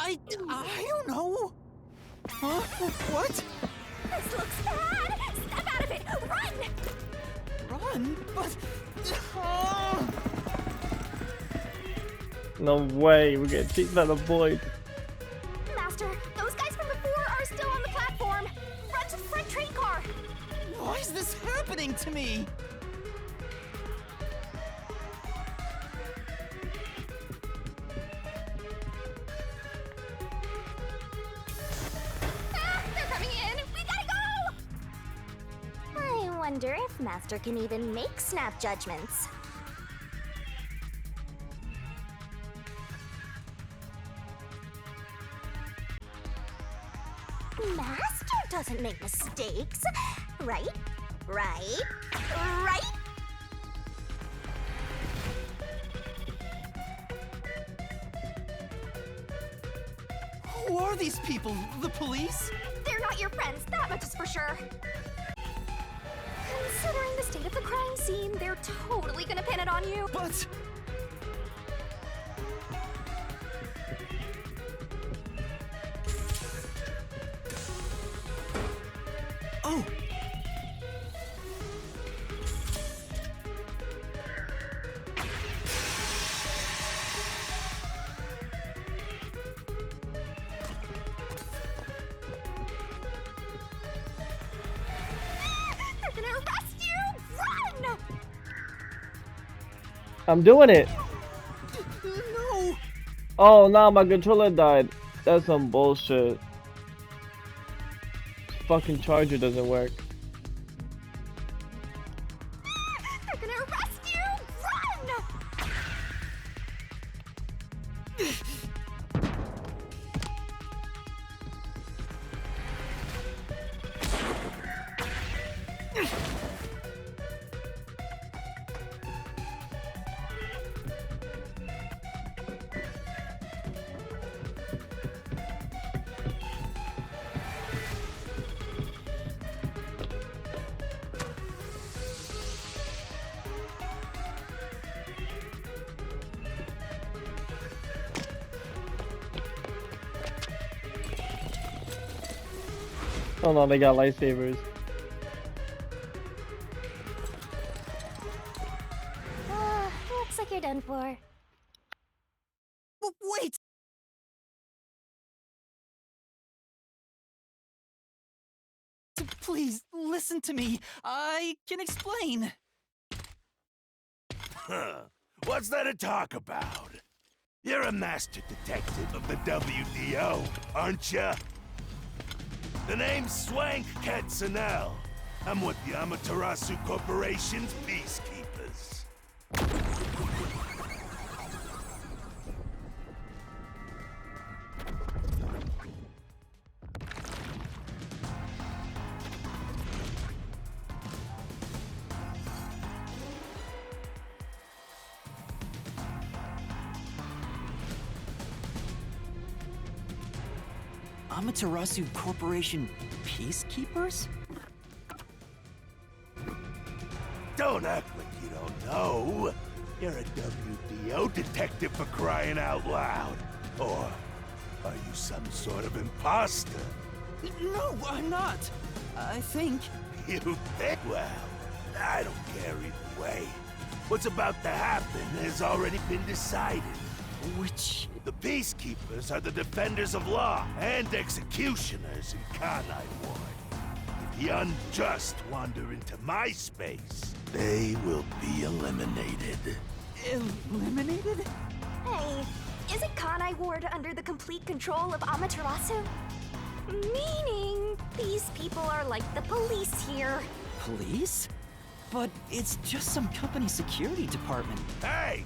I don't know. Huh? What? This looks bad! Step out of it! Run! Run? But... Oh. No way, we're getting chased by the boys. Master, those guys from before are still on the platform. Run to the front train car. Why is this happening to me? Ah, they're coming in. We gotta go! I wonder if Master can even make snap judgments. Master doesn't make mistakes. Right? Right? Right? Who are these people? The police? They're not your friends, that much is for sure. Considering the state of the crime scene, they're totally gonna pin it on you. But... Oh! They're gonna arrest you! Run! I'm doing it. No! Oh no, my controller died. That's some bullshit. Fucking charger doesn't work. They're gonna arrest you! Run! Oh no, they got lightsabers. Looks like you're done for. Wait! Please, listen to me. I can explain. Huh. What's there to talk about? You're a master detective of the WDO, aren't ya? The name's Swank Katzenel. I'm with the Amaterasu Corporation's Peacekeepers. Amaterasu Corporation Peacekeepers? Don't act like you don't know. You're a WDO detective for crying out loud. Or are you some sort of imposter? No, I'm not. I think... You think? Well, I don't care either way. What's about to happen has already been decided. Which... The Peacekeepers are the defenders of law and executioners in Kanai Ward. If the unjust wander into my space, they will be eliminated. eliminated? Hey, isn't Kanai Ward under the complete control of Amaterasu? Meaning, these people are like the police here. Police? But it's just some company security department. Hey!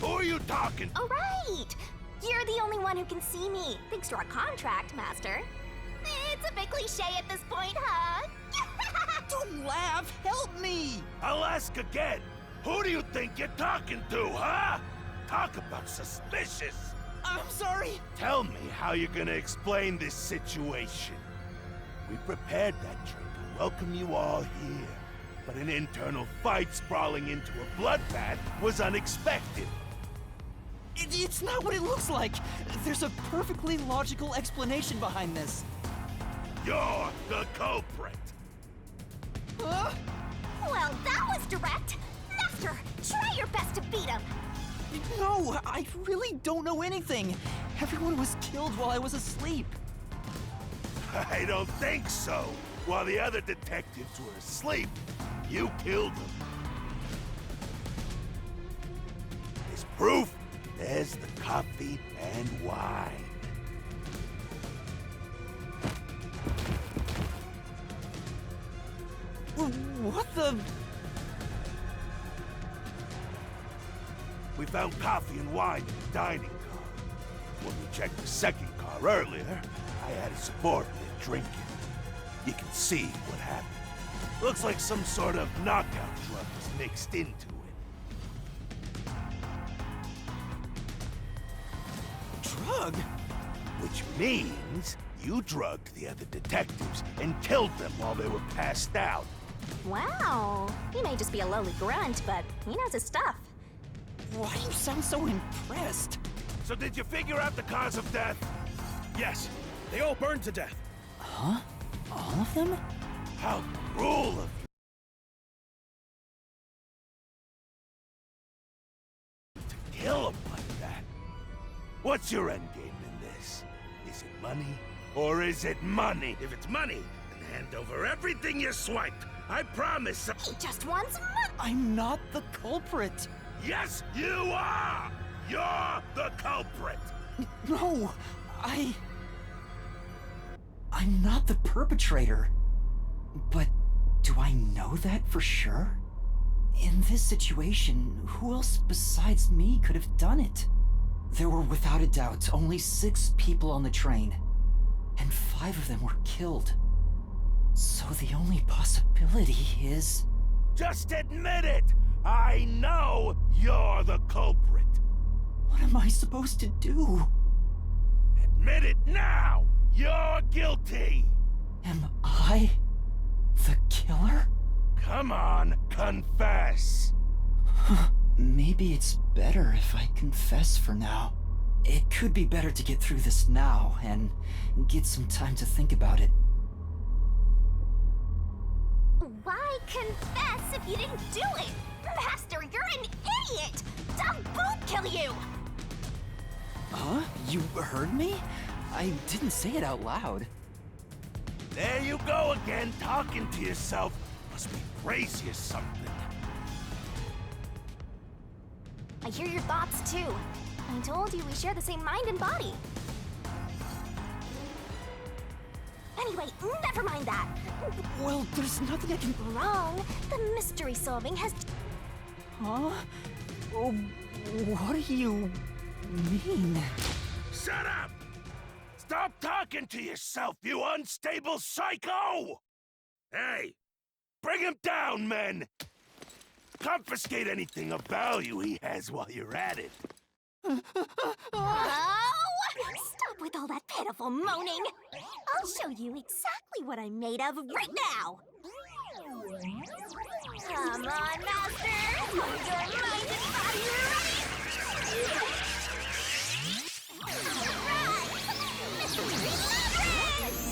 Who are you talking to? Oh, right! You're the only one who can see me, thanks to our contract, Master. It's a bit cliche at this point, huh? Don't laugh! Help me! I'll ask again. Who do you think you're talking to, huh? Talk about suspicious. I'm sorry! Tell me how you're gonna explain this situation. We prepared that train to welcome you all here, but an internal fight sprawling into a bloodbath was unexpected. It's not what it looks like. There's a perfectly logical explanation behind this. You're the culprit. Huh? Well, that was direct. Master, try your best to beat him. No, I really don't know anything. Everyone was killed while I was asleep. I don't think so. While the other detectives were asleep, you killed them. As proof, there's the coffee and wine. What the? We found coffee and wine in the dining car. When we checked the second car earlier, I had a subordinate drinking. You can see what happened. Looks like some sort of knockout drug was mixed into it. Drug? Which means you drugged the other detectives and killed them while they were passed out. Wow. He may just be a lowly grunt, but he knows his stuff. Why do you sound so impressed? So did you figure out the cause of death? Yes, they all burned to death. Huh? All of them? How cruel of you to kill them like that. What's your endgame in this? Is it money or is it money? If it's money, then hand over everything you swiped. I promise. He just wants money. I'm not the culprit. Yes, you are! You're the culprit! No, I'm not the perpetrator. But do I know that for sure? In this situation, who else besides me could have done it? There were without a doubt only 6 people on the train, and 5 of them were killed. So the only possibility is... Just admit it! I know you're the culprit! What am I supposed to do? Admit it now! You're guilty! Am I the killer? Come on, confess! Maybe it's better if I confess for now. It could be better to get through this now and get some time to think about it. Why confess if you didn't do it? Master, you're an idiot! Dumb boot kill you! Huh? You heard me? I didn't say it out loud. There you go again, talking to yourself. Must be crazy or something. I hear your thoughts too. I told you we share the same mind and body. Anyway, never mind that. Well, there's nothing I can... Wrong. The mystery solving has... Huh? Oh, what do you mean? Shut up! Stop talking to yourself, you unstable psycho! Hey, bring him down, men! Confiscate anything of value he has while you're at it. Oh! Stop with all that pitiful moaning! I'll show you exactly what I'm made of right now! Come on, Master! Are your mind and body ready? Alright! Mystery Labyrinth!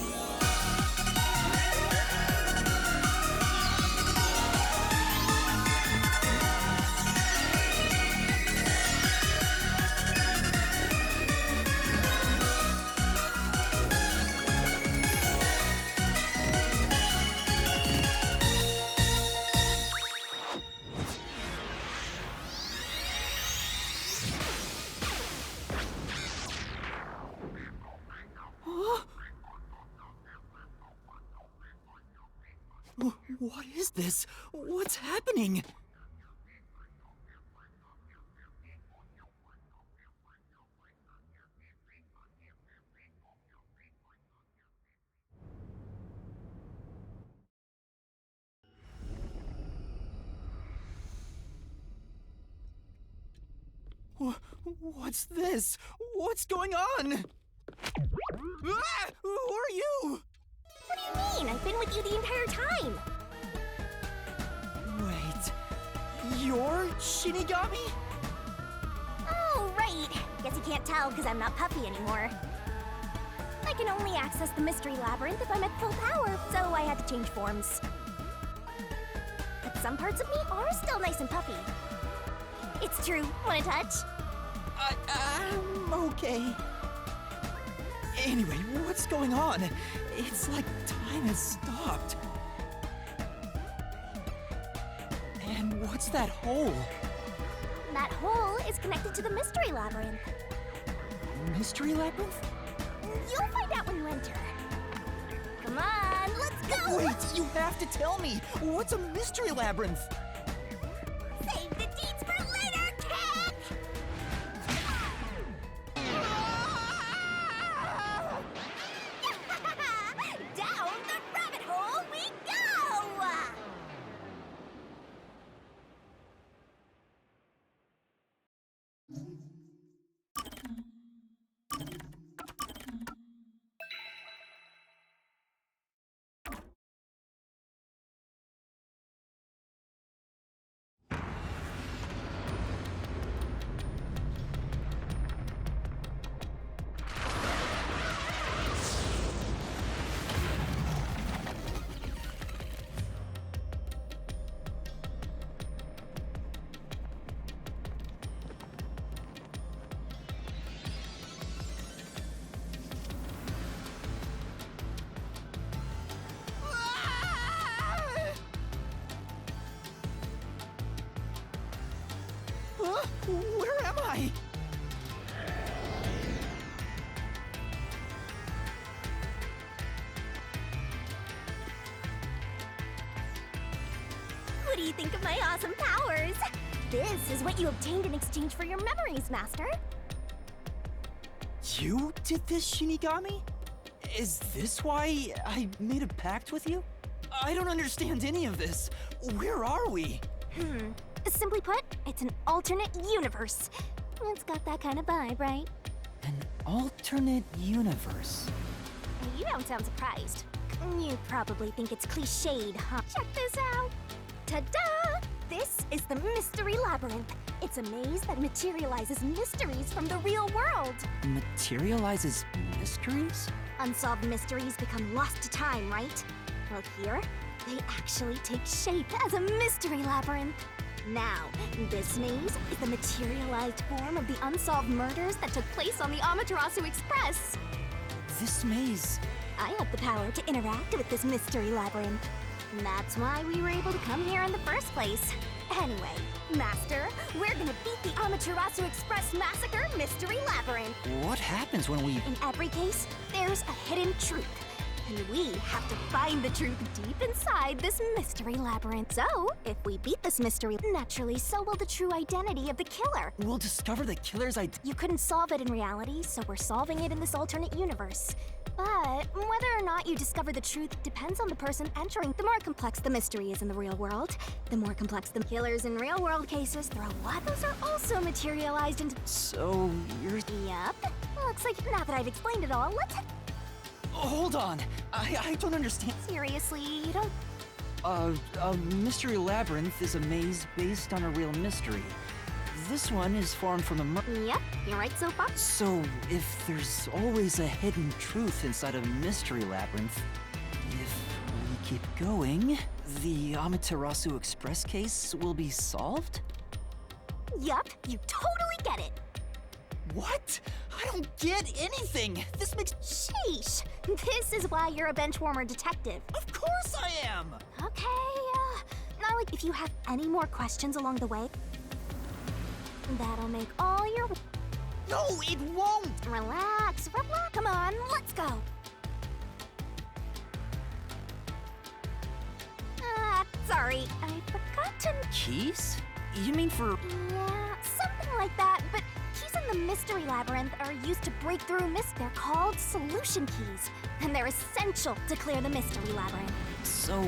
What is this? What's happening? What's this? What's going on? Ah! Who are you? What do you mean? I've been with you the entire time! Wait, you're Shinigami? Oh, right! Guess you can't tell because I'm not Puffy anymore. I can only access the Mystery Labyrinth if I'm at full power, so I had to change forms. But some parts of me are still nice and puffy. It's true. Want a touch? I'm okay. Anyway, what's going on? It's like time has stopped. And what's that hole? That hole is connected to the Mystery Labyrinth. Mystery Labyrinth? You'll find out when you enter. Come on, let's go! Wait, you have to tell me! What's a Mystery Labyrinth? Save the deeds for later, kid! Down the rabbit hole we go! Huh? Where am I? What do you think of my awesome powers? This is what you obtained in exchange for your memories, Master. You did this, Shinigami? Is this why I made a pact with you? I don't understand any of this. Where are we? Simply put, it's an alternate universe. It's got that kind of vibe, right? An alternate universe. You don't sound surprised. You probably think it's cliched, huh? Check this out. Ta-da! This is the Mystery Labyrinth. It's a maze that materializes mysteries from the real world. Materializes mysteries? Unsolved mysteries become lost to time, right? Well, here, they actually take shape as a mystery labyrinth. Now, this maze is the materialized form of the unsolved murders that took place on the Amaterasu Express. This maze. I have the power to interact with this mystery labyrinth. That's why we were able to come here in the first place. Anyway, Master, we're gonna beat the Amaterasu Express Massacre Mystery Labyrinth. What happens when we... In every case, there's a hidden truth. And we have to find the truth deep inside this mystery labyrinth. So, if we beat this mystery, naturally, so will the true identity of the killer. We'll discover the killer's You couldn't solve it in reality, so we're solving it in this alternate universe. But whether or not you discover the truth depends on the person entering. The more complex the mystery is in the real world, the more complex the killers in real-world cases. Throw what? Those are also materialized into... So, you're... Yep. Looks like now that I've explained it all, let's... Hold on. I don't understand. Seriously, you don't... A mystery labyrinth is a maze based on a real mystery. This one is formed from a Yep, you're right so far. So, if there's always a hidden truth inside a mystery labyrinth, if we keep going, the Amaterasu Express case will be solved? Yup, you totally get it. What? I don't get anything! This makes... Sheesh. This is why you're a benchwarmer detective. Of course I am! Okay, now like if you have any more questions along the way, that'll make all your... No, it won't! Relax. Come on, let's go. Sorry, I forgot to... Keys? You mean for... Yeah, something like that, but keys in the mystery labyrinth are used to break through They're called solution keys, and they're essential to clear the mystery labyrinth. So,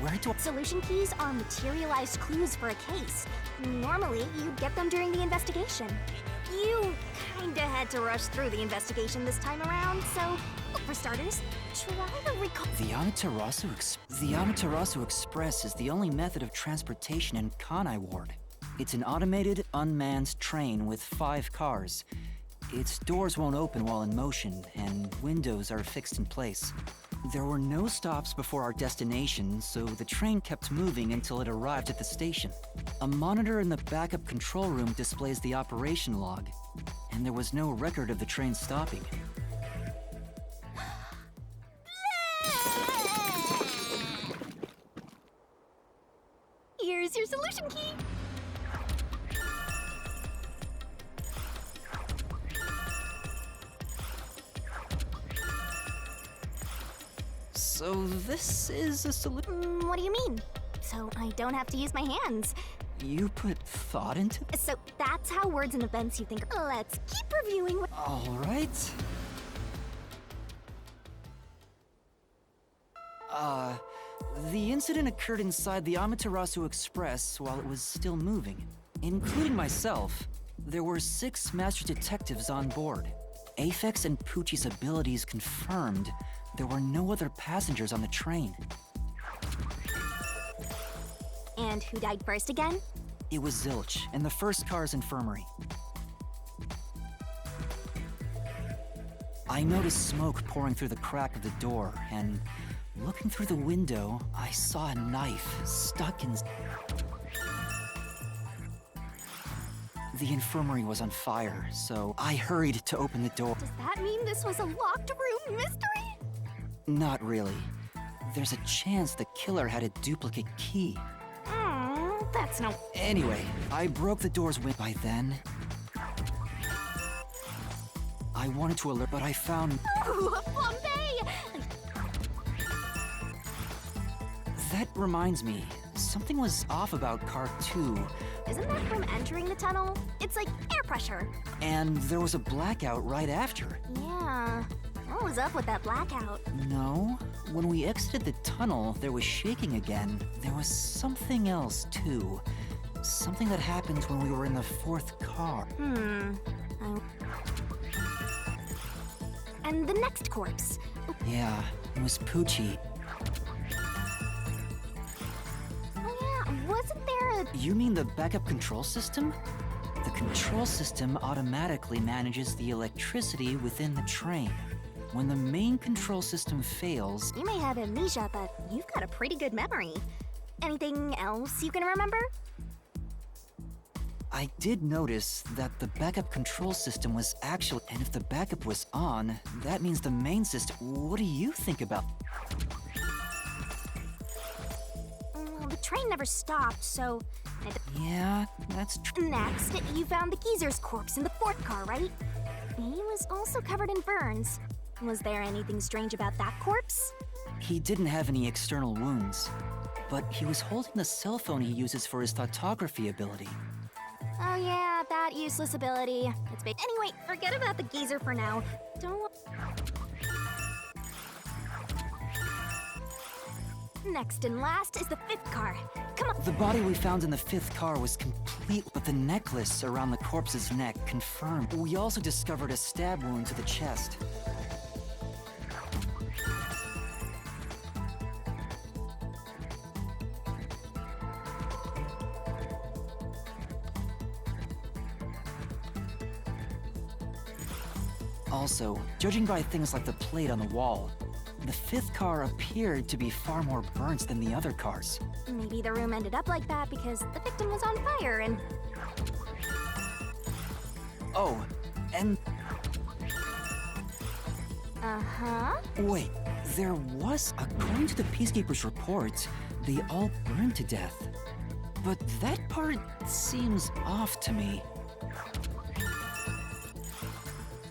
where do I... Solution keys are materialized clues for a case. Normally, you'd get them during the investigation. You kinda had to rush through the investigation this time around, so for starters, try to recall... The Amaterasu Express is the only method of transportation in Kanai Ward. It's an automated, unmanned train with 5 cars. Its doors won't open while in motion, and windows are fixed in place. There were no stops before our destination, so the train kept moving until it arrived at the station. A monitor in the backup control room displays the operation log, and there was no record of the train stopping. Here's your solution key. So this is a solution? What do you mean? So I don't have to use my hands. You put thought into it? So that's how words and events you think. Let's keep reviewing. All right. The incident occurred inside the Amaterasu Express while it was still moving. Including myself, there were 6 master detectives on board. Aphex and Poochie's abilities confirmed there were no other passengers on the train. And who died first again? It was Zilch in the first car's infirmary. I noticed smoke pouring through the crack of the door, and looking through the window, I saw a knife stuck in... The infirmary was on fire, so I hurried to open the door. Does that mean this was a locked room mystery? Not really. There's a chance the killer had a duplicate key. That's no... Anyway, I broke the door's window by then. I wanted to alert, but I found... Ooh, Bombay! That reminds me, something was off about Car 2, Isn't that from entering the tunnel? It's like air pressure. and there was a blackout right after. Yeah. What was up with that blackout? No, when we exited the tunnel, there was shaking again. There was something else, too. Something that happened when we were in the 4th car. And the next corpse. Yeah, it was Poochie. Oh yeah, wasn't there a... You mean the backup control system? The control system automatically manages the electricity within the train. When the main control system fails, You may have amnesia, but you've got a pretty good memory. Anything else you can remember? I did notice that the backup control system was actually... And if the backup was on, that means the main system... What do you think about... Well, the train never stopped, so... Yeah, that's true. Next, you found the geezer's corpse in the 4th car, right? He was also covered in burns. Was there anything strange about that corpse? He didn't have any external wounds, but he was holding the cell phone he uses for his thoughtography ability. Oh yeah, that useless ability. It's big. Anyway, forget about the geezer for now. Don't... Next and last is the 5th car. Come on. The body we found in the 5th car was complete, but the necklace around the corpse's neck confirmed. We also discovered a stab wound to the chest. Also, judging by things like the plate on the wall, the 5th car appeared to be far more burnt than the other cars. Maybe the room ended up like that because the victim was on fire and... Oh, and Uh-huh. wait, there was, according to the Peacekeeper's report, they all burned to death. But that part seems off to me.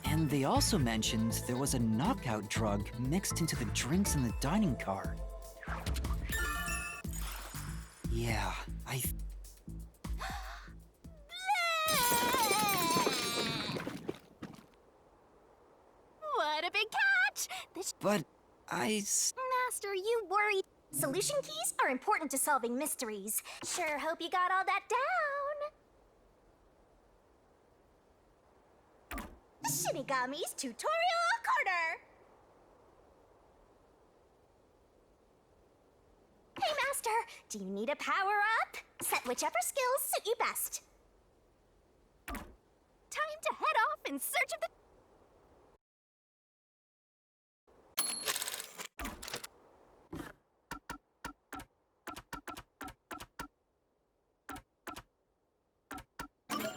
And they also mentioned there was a knockout drug mixed into the drinks in the dining car. Yeah, What a big catch! This But Master, you worried. Solution keys are important to solving mysteries. Sure hope you got all that down. Shinigami's Tutorial Corner! Hey, Master! Master, do you need a power-up? Set whichever skills suit you best. Time to head off in search of the...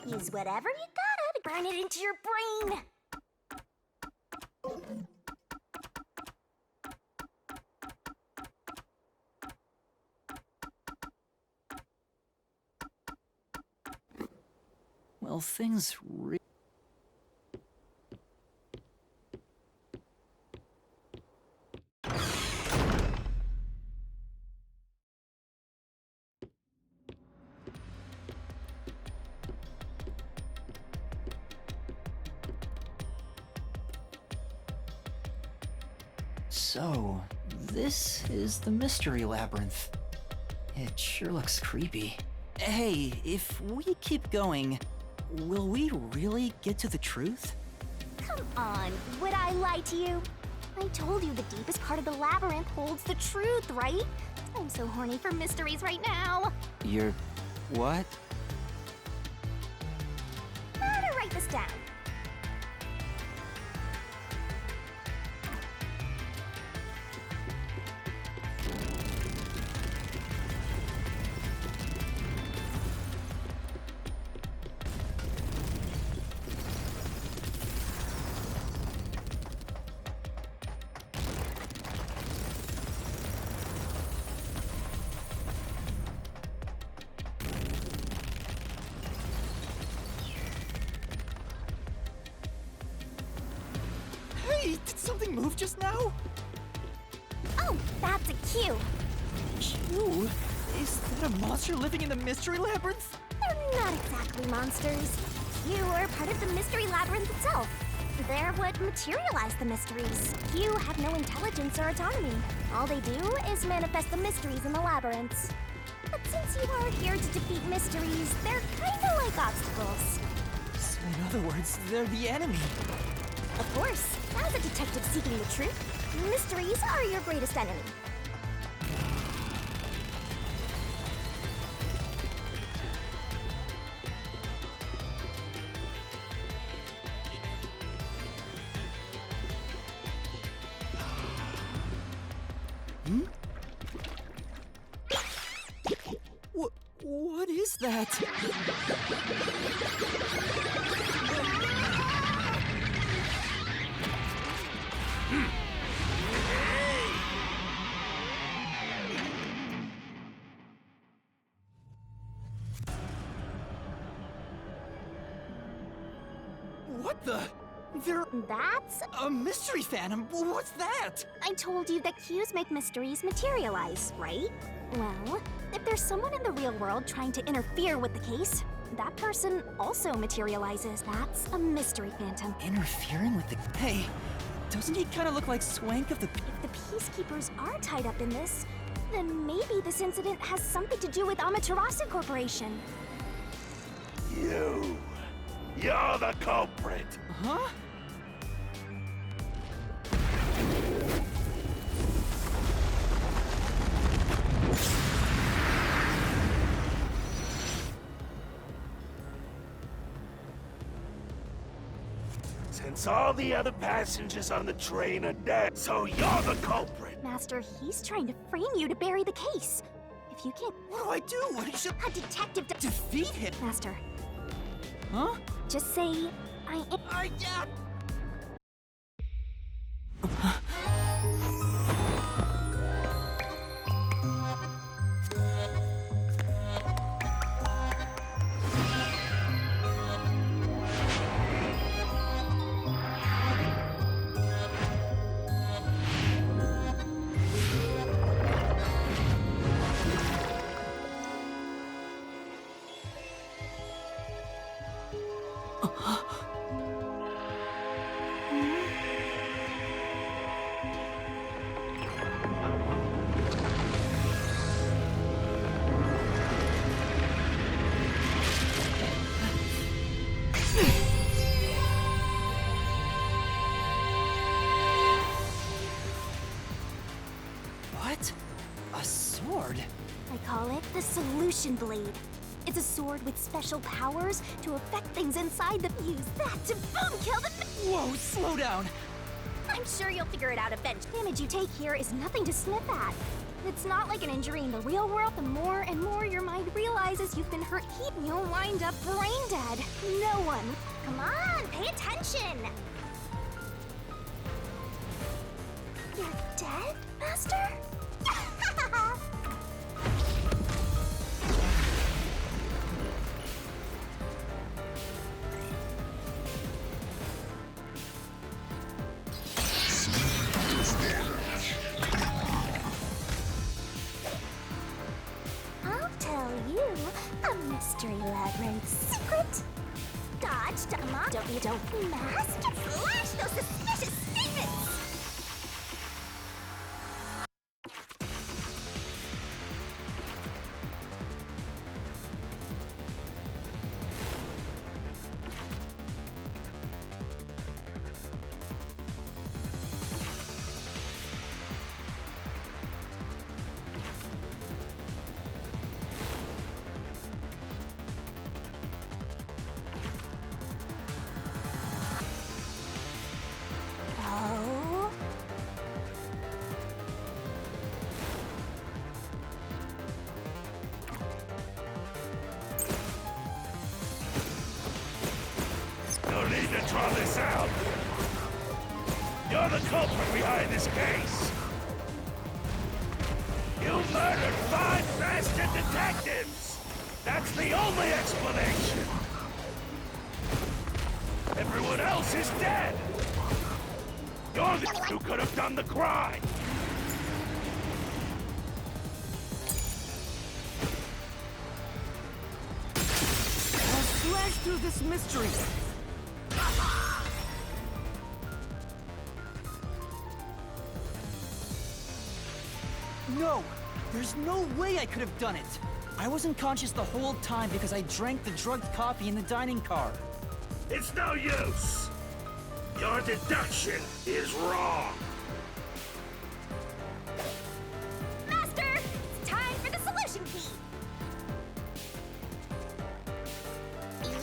Use whatever you gotta to burn it into your brain. Well, things So, this is the Mystery Labyrinth. It sure looks creepy. Hey, if we keep going, will we really get to the truth? Come on, would I lie to you? I told you the deepest part of the labyrinth holds the truth, right? I'm so horny for mysteries right now. You're... what? Better write this down. Hey, did something move just now? Oh, that's a cue. Q? Is that a monster living in the Mystery Labyrinth? They're not exactly monsters. You are part of the mystery labyrinth itself. They're what materialize the mysteries. You have no intelligence or autonomy. All they do is manifest the mysteries in the labyrinths. But since you are here to defeat mysteries, they're kinda like obstacles. So in other words, they're the enemy. Of course, as a detective seeking the truth, mysteries are your greatest enemy. What is that? What the? That's... A mystery phantom? What's that? I told you that cues make mysteries materialize, right? Well, if there's someone in the real world trying to interfere with the case, that person also materializes. That's a mystery phantom. Interfering with the... Hey, doesn't he kind of look like Swank of the... If the Peacekeepers are tied up in this, then maybe this incident has something to do with Amaterasu Corporation. You're the culprit. Huh? Since all the other passengers on the train are dead, so you're the culprit. Master, he's trying to frame you to bury the case. If you can't... What do? What should... A detective to... Defeat him? Master, Huh? just say, I am... call it the Solution Blade. It's a sword with special powers to affect things inside the use that to boom kill the. Whoa, slow down! I'm sure you'll figure it out eventually. Damage you take here is nothing to sniff at. It's not like an injury in the real world. The more and more your mind realizes you've been hurt, you'll wind up brain dead. No one. Come on, pay attention. You're dead, Master? I'll tell you a mystery labyrinth secret. Dodge, don't master, flash those suspicious statements. Oh. No need to draw this out. You're the culprit behind this case. You murdered 5 master detectives. That's the only explanation. Everyone else is dead. You're the who could have done the crime. I'll slash through this mystery! No! There's no way I could have done it! I wasn't conscious the whole time because I drank the drugged coffee in the dining car. It's no use. Your deduction is wrong. Master, it's time for the solution key.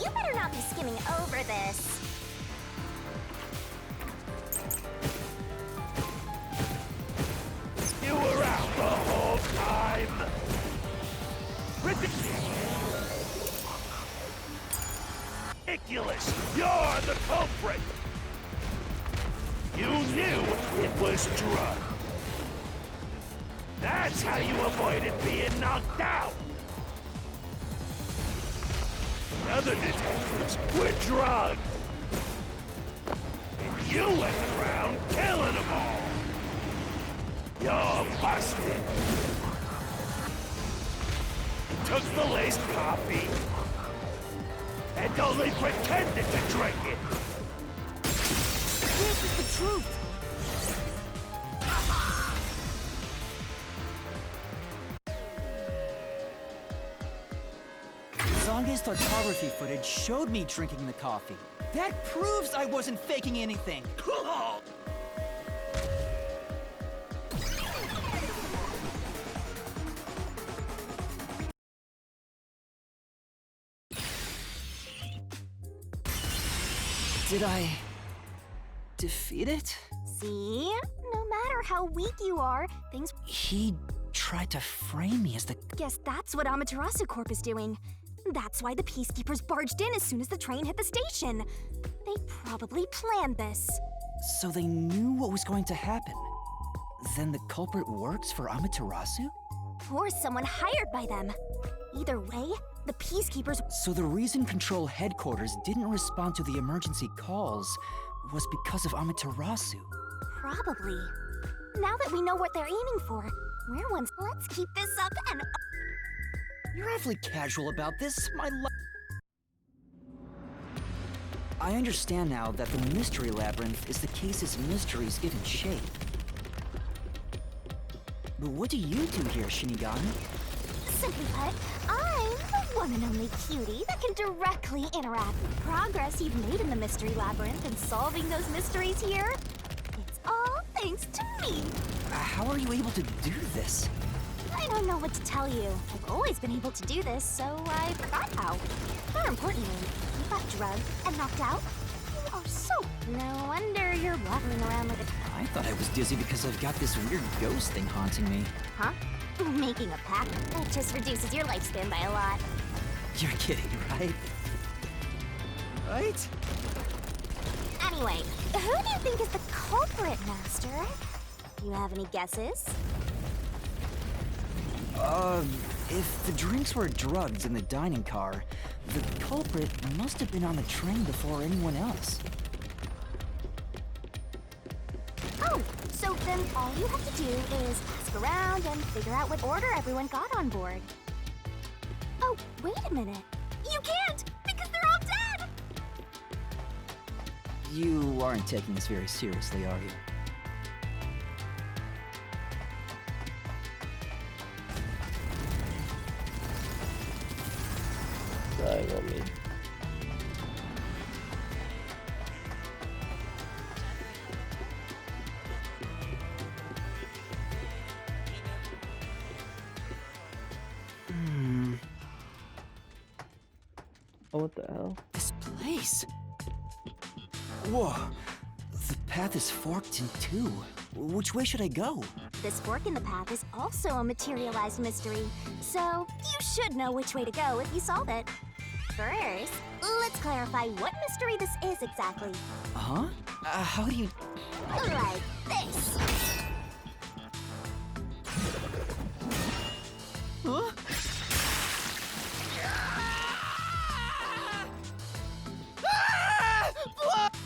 You better not be skimming over this. You were out the whole time. Ridiculous. You're the culprit. You knew it was drugged. That's how you avoided being knocked out. The other detectives were drugged. And you went around killing them all. You're busted. You took the laced coffee and only pretended to drink it. This is the truth! Zange's photography footage showed me drinking the coffee. That proves I wasn't faking anything! Did I defeat it? See? No matter how weak you are, things. He tried to frame me as the... Guess that's what Amaterasu Corp is doing. That's why the Peacekeepers barged in as soon as the train hit the station. They probably planned this. So they knew what was going to happen. Then the culprit works for Amaterasu? Or someone hired by them. Either way, the Peacekeepers. So the reason Control Headquarters didn't respond to the emergency calls was because of Amaterasu. Probably. Now that we know what they're aiming for, we're ones. Let's keep this up and. You're awfully casual about this. I understand now that the Mystery Labyrinth is the case's mysteries given shape. But what do you do here, Shinigami? Simply put, I'm the one and only cutie that can directly interact with progress you've made in the Mystery Labyrinth and solving those mysteries here. It's all thanks to me. How are you able to do this? I I don't know what to tell you. I've always been able to do this, so I forgot how. More importantly, you got drugged and knocked out. You are so... No wonder you're waddling around like a... I thought I was dizzy because I've got this weird ghost thing haunting me. Huh? Making a pact? That just reduces your lifespan by a lot. You're kidding, right? Right? Anyway, who do you think is the culprit, Master? You have any guesses? If the drinks were drugs in the dining car, the culprit must have been on the train before anyone else. Oh, so then all you have to do is ask around and figure out what order everyone got on board. Oh, wait a minute. You can't, because they're all dead! You aren't taking this very seriously, are you? Dying on me. Oh, what the hell? This place. Whoa. The path is forked in two. Which way should I go? This fork in the path is also a materialized mystery, so you should know which way to go if you solve it. First, let's clarify what mystery this is exactly. Huh? How do you... Like this. Huh?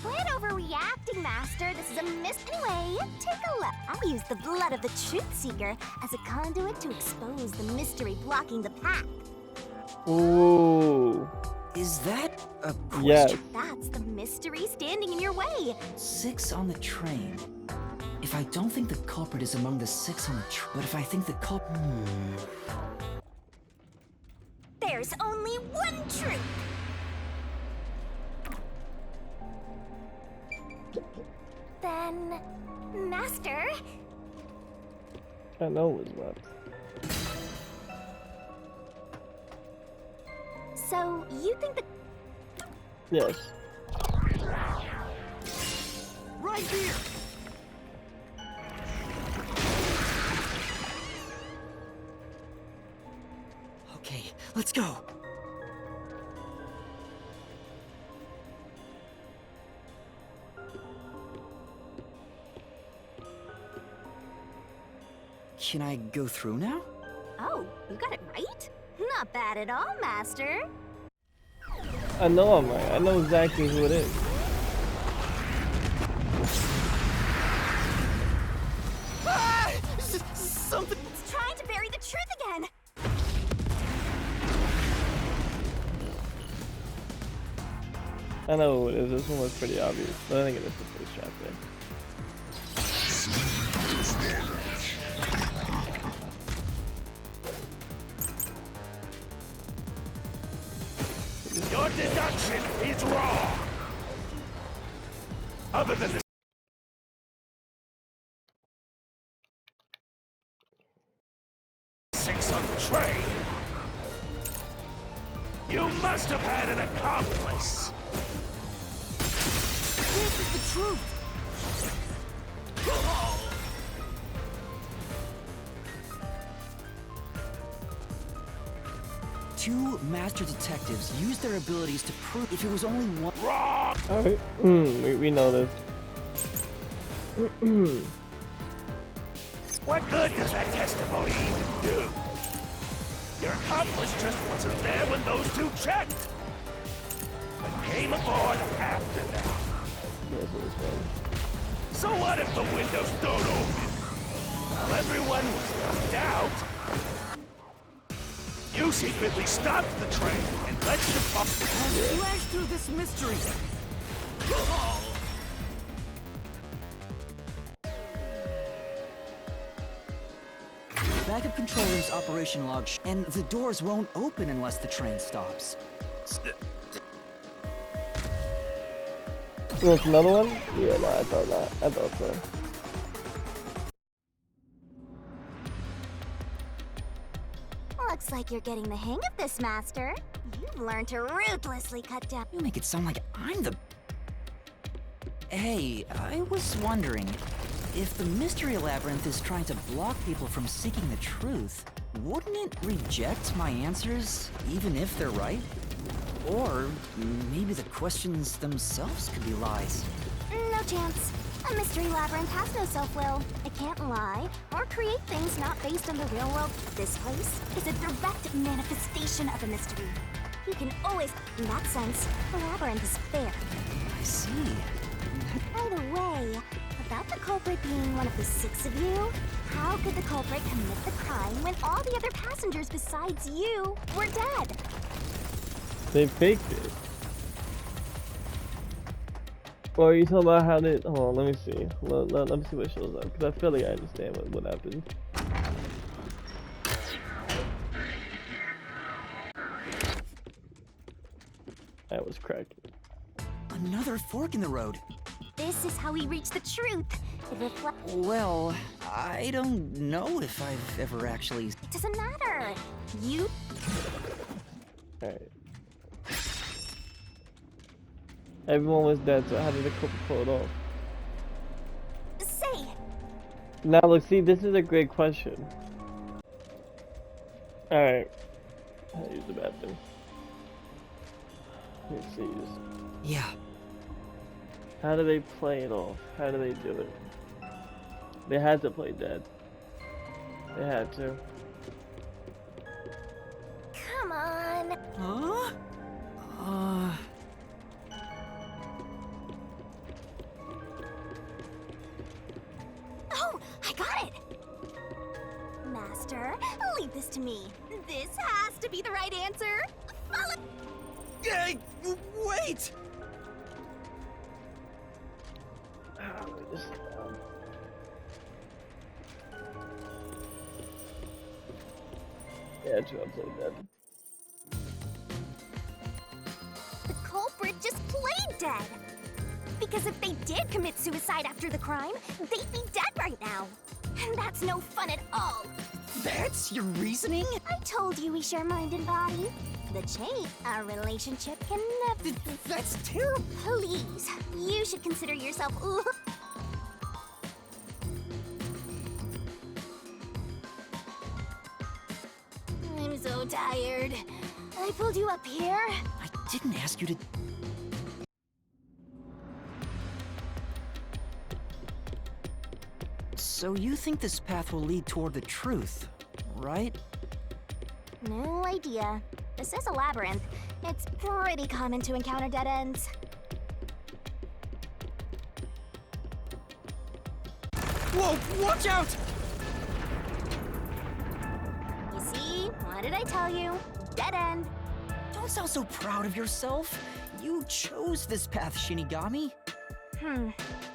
Quit overreacting, Master. This is a Anyway, take a look. I'll use the blood of the Truth Seeker as a conduit to expose the mystery blocking the path. Ooh. Is that a question? Yes. That's the mystery standing in your way. 6 on the train. If I don't think the culprit is among the 6 on the train, but if I think the culprit... There's only one truth. Then, Master, I know it was left. so you think the... Yes. Right here! Okay, let's go. Can I go through now? Oh, you got it right? Not bad at all, Master. I know I'm right. I know exactly who it is. Ah! Something... It's trying to bury the truth again. I know who it is. This one was pretty obvious. But I think it is the first chapter. Your deduction is wrong. Other than the 6 on the train, you must have had an accomplice. This is the truth! Two master detectives used their abilities to prove if it was only one... Wrong! Alright. We know this. What good does that testimony even do? Your accomplice just wasn't there when those two checked. But came aboard after that. Yes, it was fun. So what if the windows don't open? While everyone was knocked out, you secretly stopped the train and let the pump... Flash through this mystery! Backup control room's operation log, and the doors won't open unless the train stops. There's another one? Yeah, no, I thought not. I thought so. Looks like you're getting the hang of this, Master. You've learned to ruthlessly cut down. You make it sound like I'm the... Hey, I was wondering, if the Mystery Labyrinth is trying to block people from seeking the truth, wouldn't it reject my answers, even if they're right? Or maybe the questions themselves could be lies. No chance. A mystery labyrinth has no self-will. It can't lie or create things not based on the real world. This place is a direct manifestation of a mystery. You can always... In that sense, the labyrinth is fair. I see. By the way, about the culprit being one of the 6 of you, how could the culprit commit the crime when all the other passengers besides you were dead? They faked it. Or are you talking about how they... Hold on, let me see. Let me see what shows up, because I feel like I understand what happened. That was cracking. Another fork in the road. This is how we reach the truth. It reflects... Well, I don't know if I've ever actually... Doesn't matter. You... Alright. Everyone was dead, so how did the couple pull it off? Say... Now look, see, this is a great question. Alright. I'll use the bathroom. Let me see this. Yeah. How do they play it off? How do they do it? They had to play dead. They had to. Come on. Huh? Oh, I got it! Master, leave this to me. This has to be the right answer. Follow... Hey, wait! Yeah, true, I played dead. The culprit just played dead. Because if they did commit suicide after the crime, they'd be dead right now. And that's no fun at all. That's your reasoning? I told you we share mind and body. The chain, our relationship can never... That's terrible. Please, you should consider yourself... I'm so tired. I pulled you up here. I didn't ask you to... So you think this path will lead toward the truth, right? No idea. This is a labyrinth. It's pretty common to encounter dead ends. Whoa, watch out! You see? What did I tell you? Dead end. Don't sound so proud of yourself. You chose this path, Shinigami.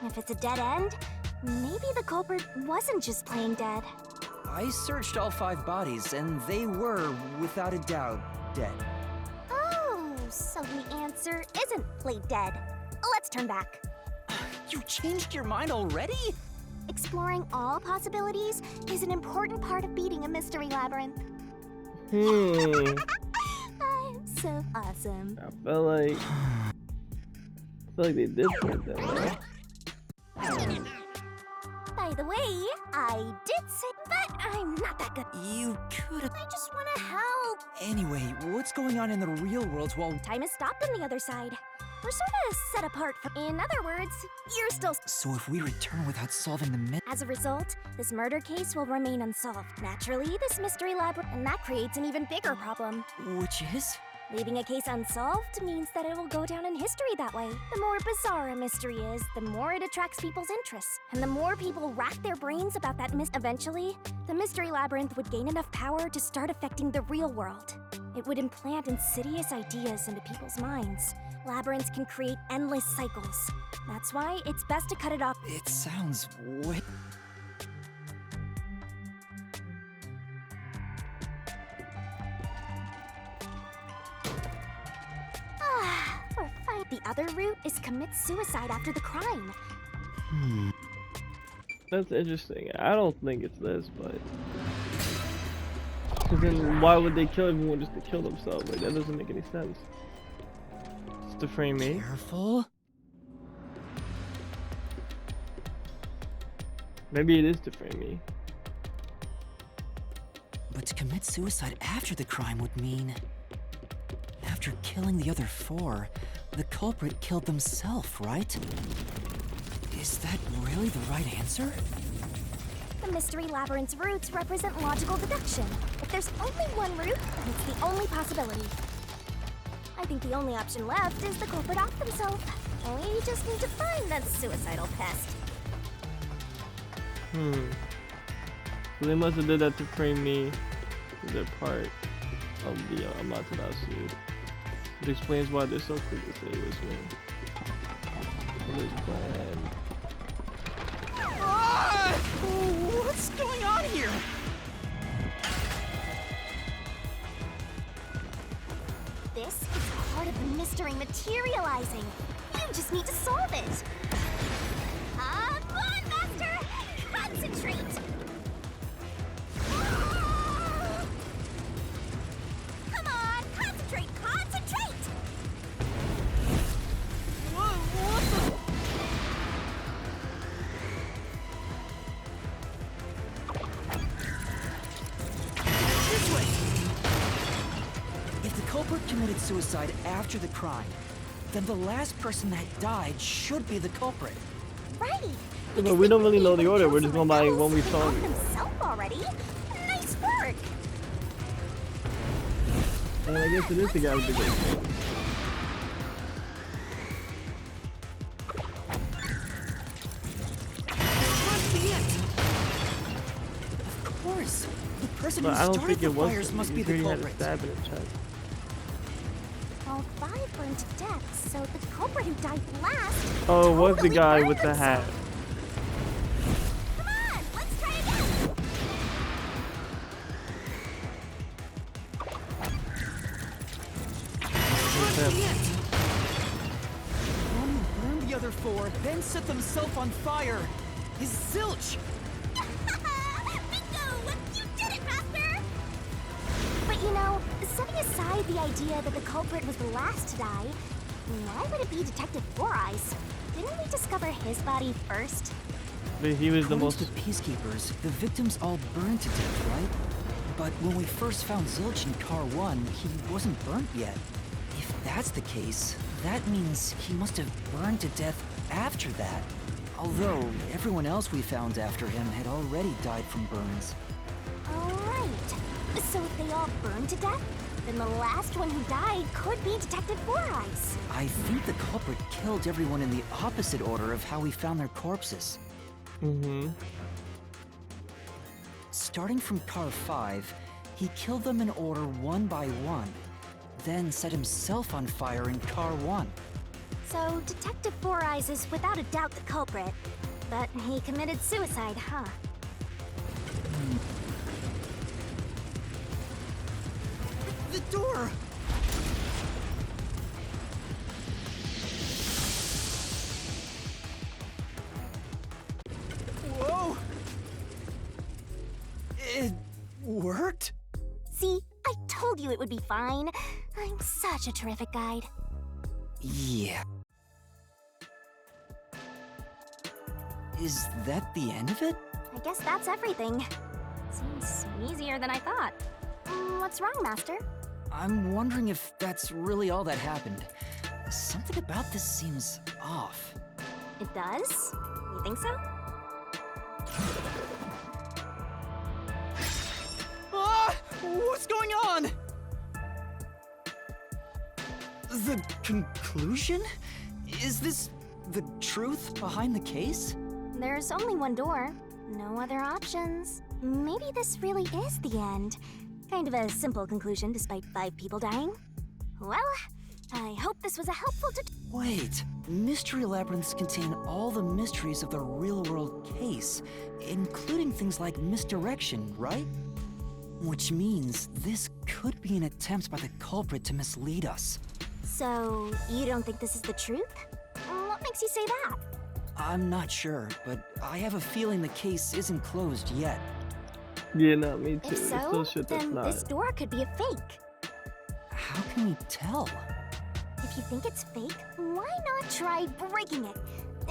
If it's a dead end, maybe the culprit wasn't just plain dead. I searched all 5 bodies, and they were, without a doubt, dead. Oh, so the answer isn't play dead. Let's turn back. You changed your mind already? Exploring all possibilities is an important part of beating a mystery labyrinth. I'm so awesome. I feel like they did put that, right? By the way, I did say, but I'm not that good. You could've... I just want to help. Anyway, what's going on in the real world while... Time has stopped on the other side. We're sort of set apart from... In other words, you're still... So if we return without solving the As a result, this murder case will remain unsolved. Naturally, this mystery labyrinth... And that creates an even bigger problem. Which is? Leaving a case unsolved means that it will go down in history that way. The more bizarre a mystery is, the more it attracts people's interest. And the more people rack their brains about that eventually, the mystery labyrinth would gain enough power to start affecting the real world. It would implant insidious ideas into people's minds. Labyrinths can create endless cycles. That's why it's best to cut it off. It sounds way... We're fine. The other route is commit suicide after the crime. That's interesting. I don't think it's this, but Cause then why would they kill everyone just to kill themselves? Like that doesn't make any sense. Just to frame me. Careful. Maybe it is to frame me. But to commit suicide after the crime would mean... After killing the other 4, the culprit killed themselves, right? Is that really the right answer? The Mystery Labyrinth's roots represent logical deduction. If there's only one route, then it's the only possibility. I think the only option left is the culprit off themselves. We just need to find that suicidal pest. So they must have did that to frame me as their part of the Amaterasu. It explains why they're so quick to say it was me. What is plan? What's going on here? This is part of the mystery materializing. You just need to solve it. Come on, Master! Concentrate! Come on, concentrate, concentrate! This way! If the culprit committed suicide after the crime, then the last person that died should be the culprit. Right! Yeah, but we don't really know the order. We're just going by when we saw him. him. Himself already. Nice work. And I guess it is the guy with the great thing. Of course, the person But who I don't started think the it was fires him. must He be the really had a culprit. stab in his chest. All 5 burned to death, so the culprit who died last. Oh, it was the totally guy burned with the hat. himself. Come on, let's try again. The one who burned the other 4, then set themselves on fire, is Zilch! Bingo! You did it, Master! But you know, setting aside the idea that the culprit was the last to die, why would it be Detective Four Eyes? Didn't we discover his body first? But he was the According most. to peacekeepers, the victims all burned to death, right? But when we first found Zilch in Car 1, he wasn't burnt yet. If that's the case, that means he must have burned to death after that. Although, everyone else we found after him had already died from burns. Alright. So if they all burned to death, then the last one who died could be Detective Four Eyes. I think the culprit killed everyone in the opposite order of how we found their corpses. Starting from Car 5, he killed them in order one by one, then set himself on fire in Car 1. So Detective Four Eyes is without a doubt the culprit, but he committed suicide, huh? The door! Whoa! It worked? See, I told you it would be fine. I'm such a terrific guide. Yeah. Is that the end of it? I guess that's everything. Seems easier than I thought. What's wrong, Master? I'm wondering if that's really all that happened. Something about this seems off. It does? You think so? Ah! What's going on? The conclusion? Is this the truth behind the case? There's only one door. No other options. Maybe this really is the end. Kind of a simple conclusion despite 5 people dying. Well, I hope this was a helpful Wait, mystery labyrinths contain all the mysteries of the real-world case, including things like misdirection, right? Which means this could be an attempt by the culprit to mislead us. So, you don't think this is the truth? What makes you say that? I'm not sure, but I have a feeling the case isn't closed yet. Yeah, not me too. If It's so, still shit that's then not. this door could be a fake. How can we tell? If you think it's fake, why not try breaking it?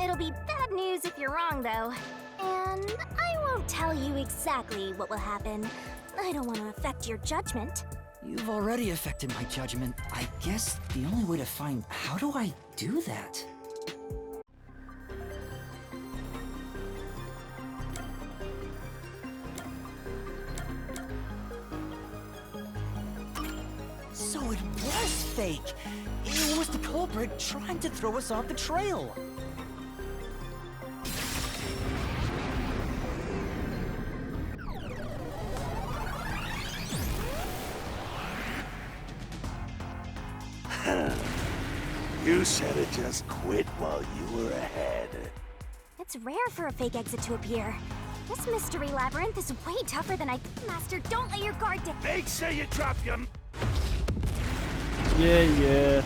It'll be bad news if you're wrong, though. And I won't tell you exactly what will happen. I don't want to affect your judgment. You've already affected my judgment. I guess the only way to find... How do I do that? So it was fake! It was the culprit trying to throw us off the trail! You should have just quit while you were ahead. It's rare for a fake exit to appear. This mystery labyrinth is way tougher than I... Master, don't let your guard down. Make sure you drop your... Yeah.